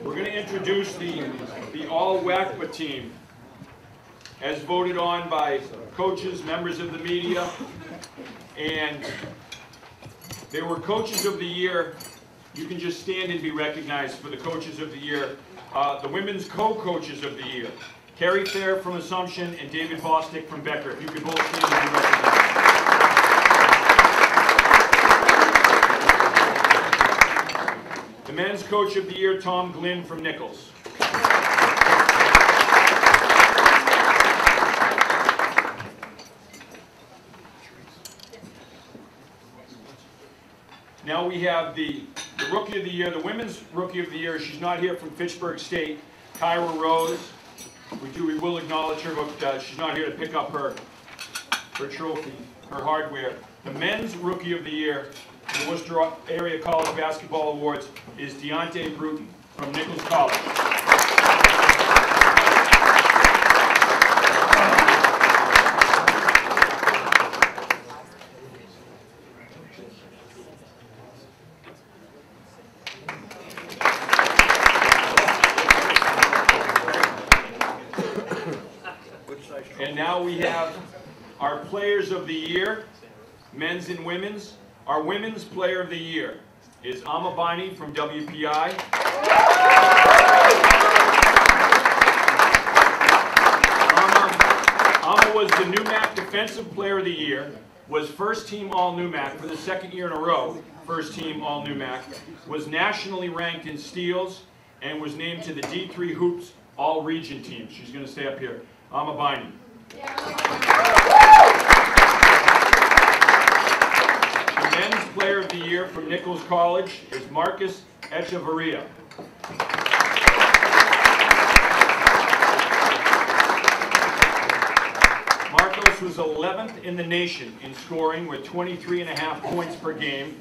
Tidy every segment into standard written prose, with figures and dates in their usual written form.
We're going to introduce the all WACBA team as voted on by coaches, members of the media, and they were coaches of the year. You can just stand and be recognized for the coaches of the year. The women's co-coaches of the year, Carrie Fair from Assumption and David Bostic from Becker. If you could both stand and be recognized. The men's coach of the year, Tom Glynn from Nichols. Now we have the Rookie of the Year, the Women's Rookie of the Year. She's not here from Fitchburg State, Kyra Rose. We will acknowledge her, but she's not here to pick up her trophy, her hardware. The Men's Rookie of the Year, the Worcester Area College Basketball Awards, is Deontay Bruton from Nichols College. And now we have our Players of the Year, men's and women's. Our Women's Player of the Year is Biney from WPI. Was the NUMAC Defensive Player of the Year, was First Team All NUMAC for the second year in a row, First Team All NUMAC, was nationally ranked in steals, and was named to the D3 Hoops All Region team. She's going to stay up here. Biney. The Men's Player of the Year from Nichols College is Marcus Echevarria. Marcos was 11th in the nation in scoring with 23.5 points per game.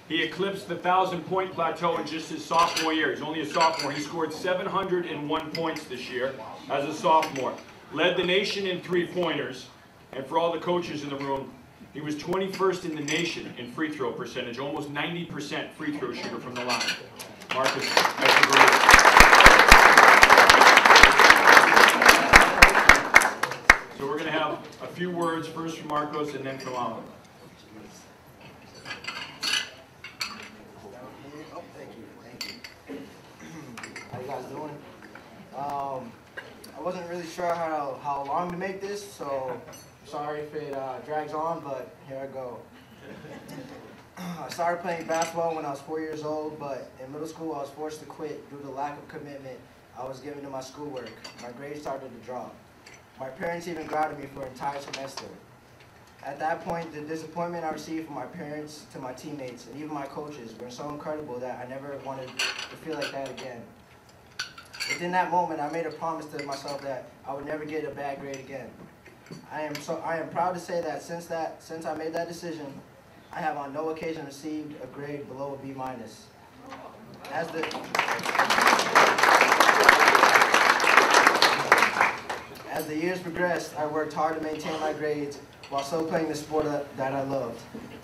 He eclipsed the 1,000-point plateau in just his sophomore year. He's only a sophomore. He scored 701 points this year as a sophomore. Led the nation in three-pointers, and for all the coaches in the room, he was 21st in the nation in free throw percentage, almost 90% free throw shooter from the line. Marcus Echevarria. So we're going to have a few words, first from Marcos and then from Ama. Thank you. How you guys doing? I wasn't really sure how long to make this, so sorry if it drags on, but here I go. I started playing basketball when I was 4 years old, but in middle school I was forced to quit due to lack of commitment I was giving to my schoolwork. My grades started to drop. My parents even grounded me for an entire semester. At that point, the disappointment I received from my parents to my teammates and even my coaches were so incredible that I never wanted to feel like that again. Within that moment, I made a promise to myself that I would never get a bad grade again. I am proud to say that since I made that decision, I have on no occasion received a grade below a B-. As the years progressed, I worked hard to maintain my grades while still playing the sport that I loved.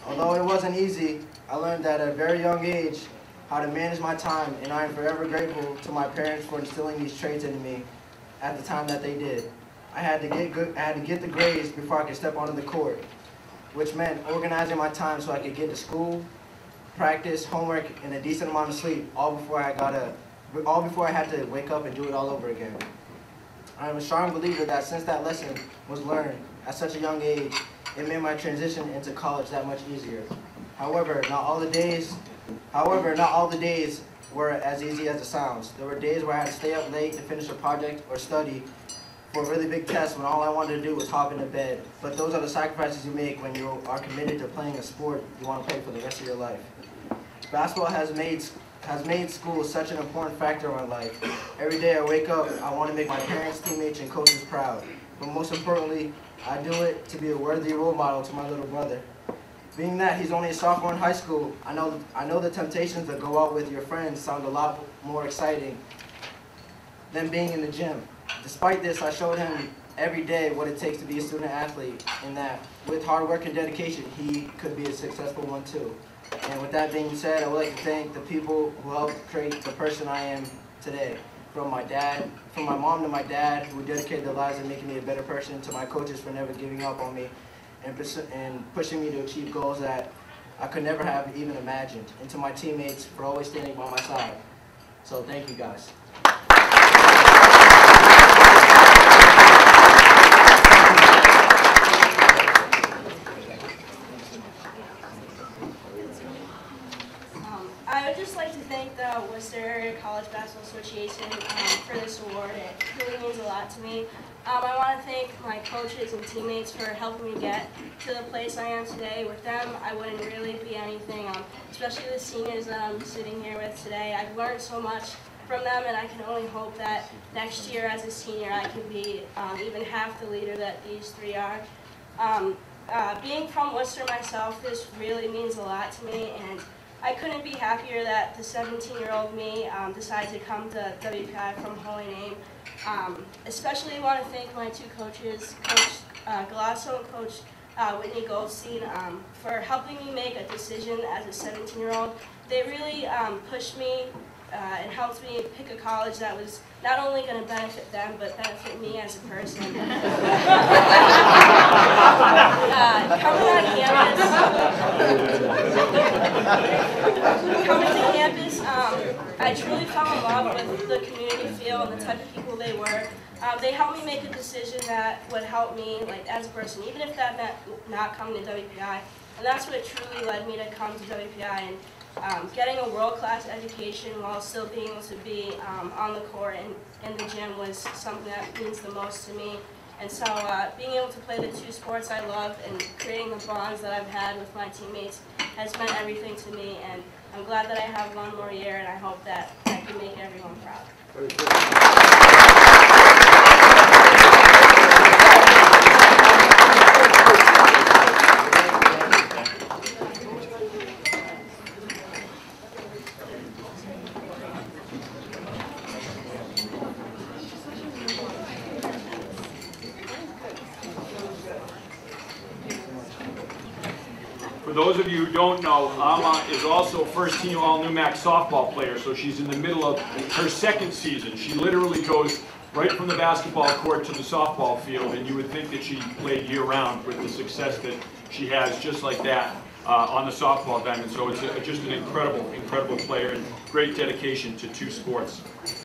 Although it wasn't easy, I learned at a very young age how to manage my time, and I am forever grateful to my parents for instilling these traits into me at the time that they did. I had to get the grades before I could step onto the court, which meant organizing my time so I could get to school, practice, homework, and a decent amount of sleep, all before I had to wake up and do it all over again. I am a strong believer that since that lesson was learned at such a young age, it made my transition into college that much easier. However, not all the days were as easy as it sounds. There were days where I had to stay up late to finish a project or study for a really big test when all I wanted to do was hop into bed. But those are the sacrifices you make when you are committed to playing a sport you want to play for the rest of your life. Basketball has made school such an important factor in my life. Every day I wake up, I want to make my parents, teammates, and coaches proud. But most importantly, I do it to be a worthy role model to my little brother. Being that he's only a sophomore in high school, I know the temptations that go out with your friends sound a lot more exciting than being in the gym. Despite this, I showed him every day what it takes to be a student athlete, and that with hard work and dedication, he could be a successful one too. And with that being said, I would like to thank the people who helped create the person I am today. From my mom to my dad, who dedicated their lives in making me a better person, to my coaches for never giving up on me and pushing me to achieve goals that I could never have even imagined, and to my teammates for always standing by my side. So thank you guys. I would just like to thank the Worcester Area College Basketball Association for this award. It really means a lot to me. I want to thank my coaches and teammates for helping me get to the place I am today. With them, I wouldn't really be anything, especially the seniors that I'm sitting here with today. I've learned so much from them, and I can only hope that next year as a senior I can be even half the leader that these three are. Being from Worcester myself, this really means a lot to me, and I couldn't be happier that the 17-year-old me decided to come to WPI from Holy Name. Especially want to thank my two coaches, Coach Galasso and Coach Whitney Goldstein, for helping me make a decision as a 17-year-old. They really pushed me and helped me pick a college that was not only going to benefit them, but benefit me as a person. Coming to campus, I truly fell in love with the community feel and the type of people they were. They helped me make a decision that would help me, like, as a person, even if that meant not coming to WPI. And that's what truly led me to come to WPI, and getting a world-class education while still being able to be on the court and in the gym was something that means the most to me. And so being able to play the two sports I love and creating the bonds that I've had with my teammates has meant everything to me. And I'm glad that I have one more year, and I hope that I can make everyone proud. For those of you who don't know, Alma is also first-team All-NUMAC softball player, so she's in the middle of her second season. She literally goes right from the basketball court to the softball field, and you would think that she played year-round with the success that she has just like that on the softball diamond. So it's just an incredible, incredible player and great dedication to two sports.